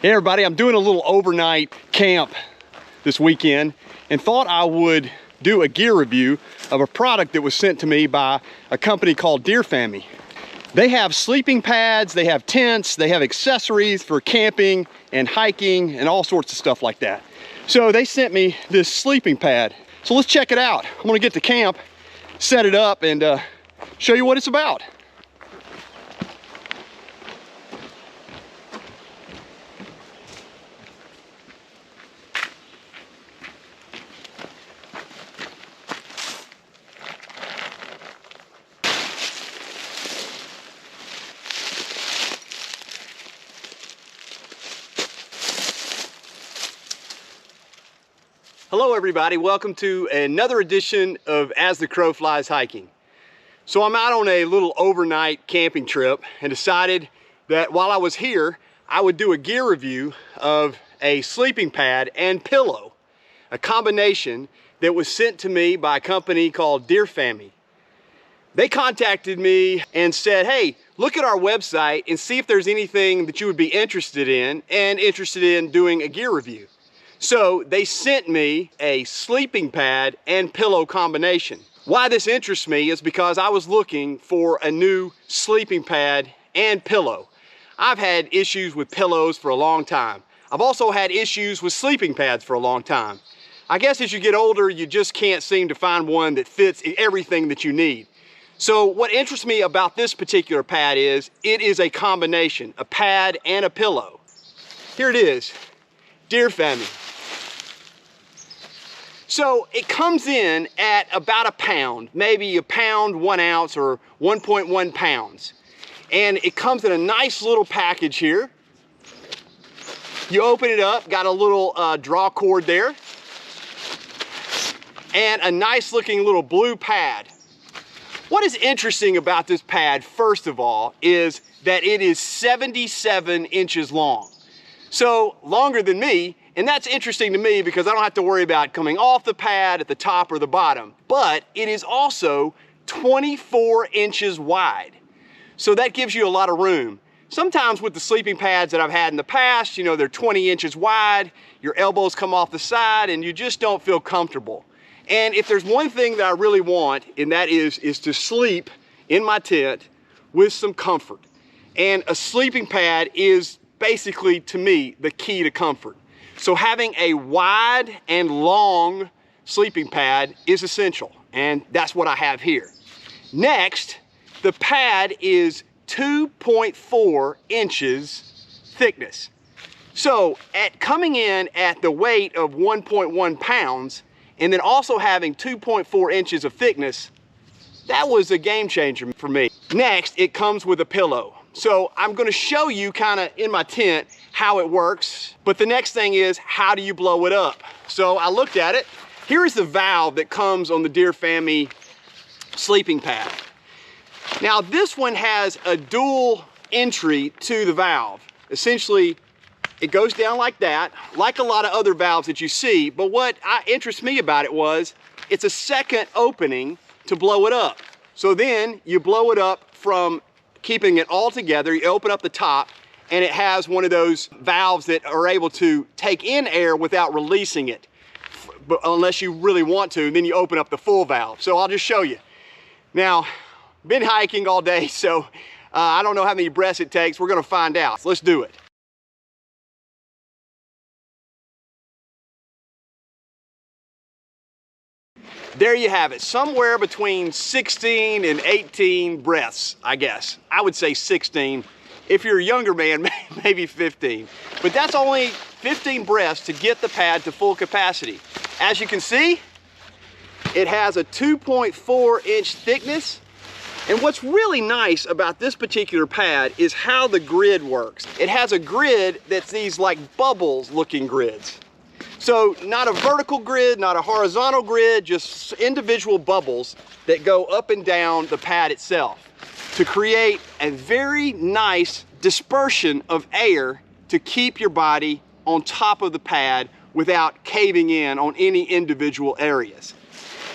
Hey everybody, I'm doing a little overnight camp this weekend and thought I would do a gear review of a product that was sent to me by a company called Deerfamy. They have sleeping pads, they have tents, they have accessories for camping and hiking and all sorts of stuff like that. So they sent me this sleeping pad. So let's check it out. I'm gonna get to camp, set it up, and show you what it's about. Hello everybody, welcome to another edition of As the Crow Flies Hiking. So I'm out on a little overnight camping trip and decided that while I was here, I would do a gear review of a sleeping pad and pillow, a combination that was sent to me by a company called Deerfamy. They contacted me and said, hey, look at our website and see if there's anything that you would be interested in doing a gear review. So they sent me a sleeping pad and pillow combination. Why this interests me is because I was looking for a new sleeping pad and pillow. I've had issues with pillows for a long time. I've also had issues with sleeping pads for a long time. I guess as you get older, you just can't seem to find one that fits everything that you need. So what interests me about this particular pad is it is a combination, a pad and a pillow. Here it is, Deerfamy. So it comes in at about a pound, maybe a pound, 1 ounce, or 1.1 pounds. And it comes in a nice little package here. You open it up, got a little draw cord there, and a nice looking little blue pad. What is interesting about this pad, first of all, is that it is 77 inches long. So longer than me. And that's interesting to me because I don't have to worry about coming off the pad at the top or the bottom, but it is also 24 inches wide. So that gives you a lot of room. Sometimes with the sleeping pads that I've had in the past, you know, they're 20 inches wide, your elbows come off the side and you just don't feel comfortable. And if there's one thing that I really want, and that is to sleep in my tent with some comfort. And a sleeping pad is basically, to me, the key to comfort. So having a wide and long sleeping pad is essential, and that's what I have here. Next, the pad is 2.4 inches thickness. So coming in at the weight of 1.1 pounds, and then also having 2.4 inches of thickness, that was a game changer for me. Next, it comes with a pillow. So I'm gonna show you kind of in my tent how it works, but the next thing is, how do you blow it up? So I looked at it. Here is the valve that comes on the Deerfamy sleeping pad. Now this one has a dual entry to the valve. Essentially, it goes down like that, like a lot of other valves that you see, but what interests me about it was, it's a second opening to blow it up. So then you blow it up from keeping it all together, you open up the top, and it has one of those valves that are able to take in air without releasing it, but unless you really want to, then you open up the full valve. So I'll just show you. Now, been hiking all day, so I don't know how many breaths it takes. We're gonna find out. So let's do it. There you have it, somewhere between 16 and 18 breaths, I guess. I would say 16. If you're a younger man, maybe 15. But that's only 15 breaths to get the pad to full capacity. As you can see, it has a 2.4 inch thickness. And what's really nice about this particular pad is how the grid works. It has a grid that's these like bubbles looking grids. So not a vertical grid, not a horizontal grid, just individual bubbles that go up and down the pad itself to create a very nice dispersion of air to keep your body on top of the pad without caving in on any individual areas.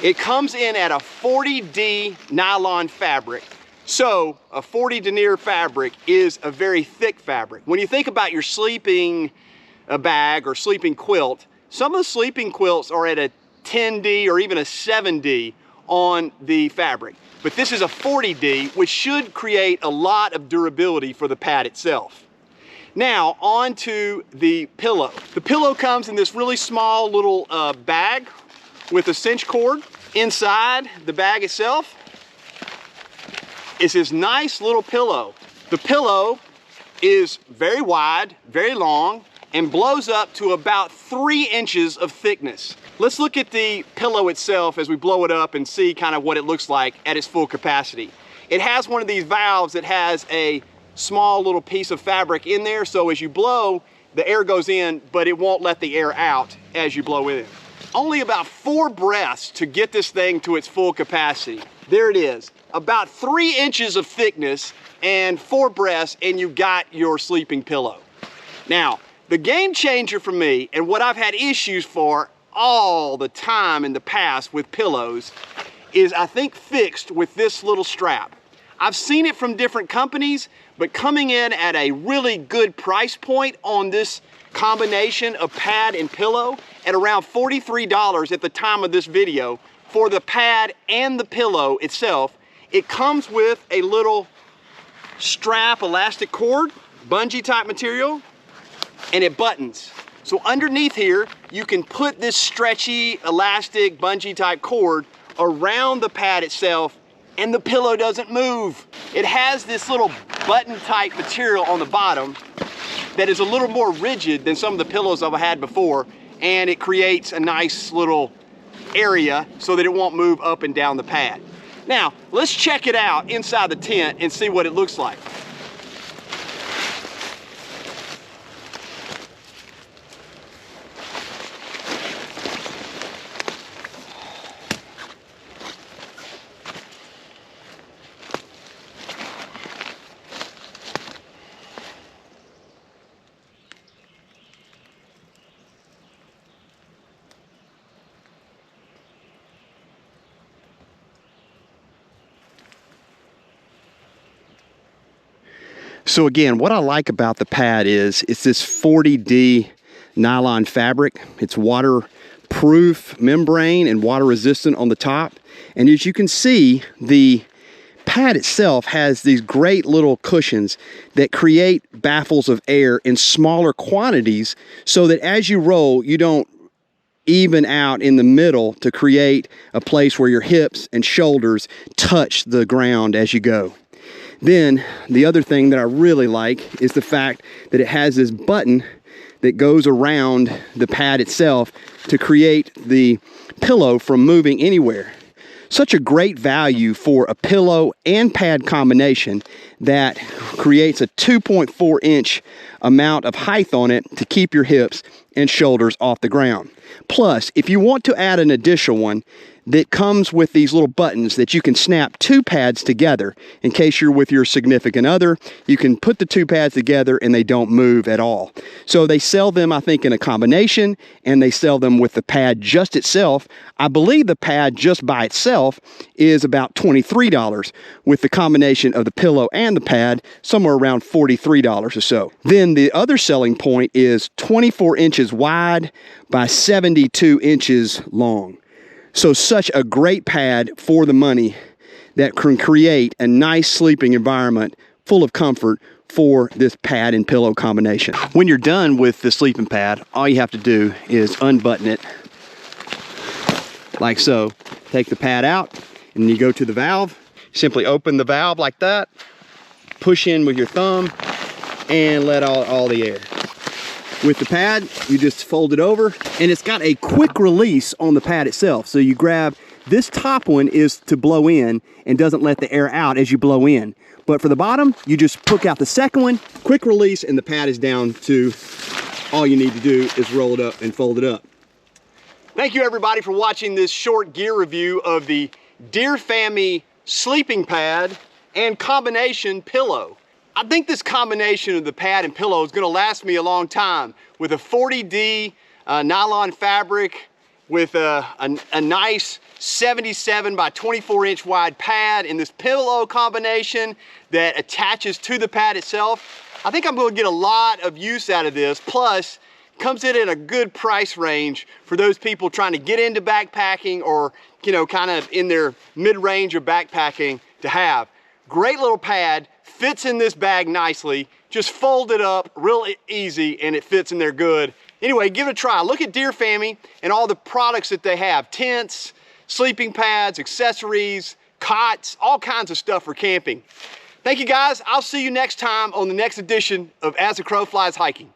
It comes in at a 40D nylon fabric, So a 40 denier fabric is a very thick fabric. When you think about your sleeping bag or sleeping quilt, some of the sleeping quilts are at a 10D or even a 7D on the fabric. But this is a 40D, which should create a lot of durability for the pad itself. Now, on to the pillow. The pillow comes in this really small little bag with a cinch cord. Inside the bag itself is this nice little pillow. The pillow is very wide, very long, and blows up to about 3 inches of thickness. Let's look at the pillow itself as we blow it up and see kind of what it looks like at its full capacity. It has one of these valves that has a small little piece of fabric in there, so as you blow, the air goes in, but it won't let the air out as you blow in. Only about 4 breaths to get this thing to its full capacity. There it is, about 3 inches of thickness and 4 breaths, and you got your sleeping pillow. Now, the game changer for me, and what I've had issues for all the time in the past with pillows, is I think fixed with this little strap. I've seen it from different companies, but coming in at a really good price point on this combination of pad and pillow at around $43 at the time of this video for the pad and the pillow itself. It comes with a little strap elastic cord, bungee type material, and it buttons. So underneath here, you can put this stretchy elastic bungee type cord around the pad itself, and the pillow doesn't move. It has this little button type material on the bottom that is a little more rigid than some of the pillows I've had before, and it creates a nice little area so that it won't move up and down the pad. Now, let's check it out inside the tent and see what it looks like. So again, what I like about the pad is it's this 40D nylon fabric. It's waterproof membrane and water resistant on the top. And as you can see, the pad itself has these great little cushions that create baffles of air in smaller quantities so that as you roll, you don't even out in the middle to create a place where your hips and shoulders touch the ground as you go. Then the other thing that I really like is the fact that it has this button that goes around the pad itself to create the pillow from moving anywhere. Such a great value for a pillow and pad combination that creates a 2.4 inch amount of height on it to keep your hips and shoulders off the ground. Plus, if you want to add an additional one, that comes with these little buttons that you can snap 2 pads together. In case you're with your significant other, you can put the 2 pads together and they don't move at all. So they sell them, I think, in a combination, and they sell them with the pad just itself. I believe the pad just by itself is about $23, with the combination of the pillow and the pad somewhere around $43 or so. Then the other selling point is 24 inches wide by 72 inches long. So such a great pad for the money that can create a nice sleeping environment full of comfort for this pad and pillow combination. When you're done with the sleeping pad, all you have to do is unbutton it like so. Take the pad out and you go to the valve. Simply open the valve like that, push in with your thumb and let out all the air. With the pad, you just fold it over, and it's got a quick release on the pad itself. So you grab, this top one is to blow in and doesn't let the air out as you blow in. But for the bottom, you just hook out the second one, quick release, and the pad is down to all you need to do is roll it up and fold it up. Thank you everybody for watching this short gear review of the Deerfamy sleeping pad and combination pillow. I think this combination of the pad and pillow is gonna last me a long time with a 40D nylon fabric with a nice 77 by 24 inch wide pad in this pillow combination that attaches to the pad itself. I think I'm going to get a lot of use out of this. Plus, comes in at a good price range for those people trying to get into backpacking or, you know, kind of in their mid-range of backpacking to have. Great little pad, fits in this bag nicely, just fold it up real easy and it fits in there good. Anyway, give it a try. Look at Deerfamy and all the products that they have. Tents, sleeping pads, accessories, cots, all kinds of stuff for camping. Thank you guys. I'll see you next time on the next edition of As the Crow Flies Hiking.